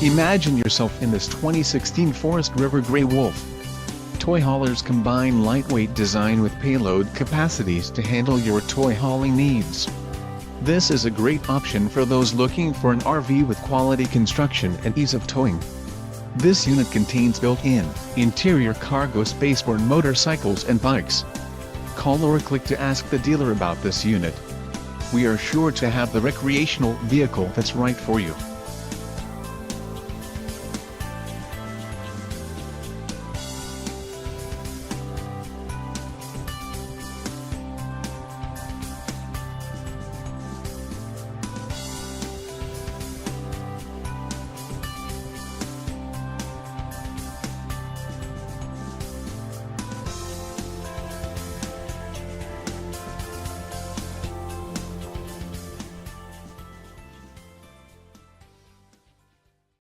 Imagine yourself in this 2016 Forest River Grey Wolf. Toy haulers combine lightweight design with payload capacities to handle your toy hauling needs. This is a great option for those looking for an RV with quality construction and ease of towing. This unit contains built-in, interior cargo space for motorcycles and bikes. Call or click to ask the dealer about this unit. We are sure to have the recreational vehicle that's right for you.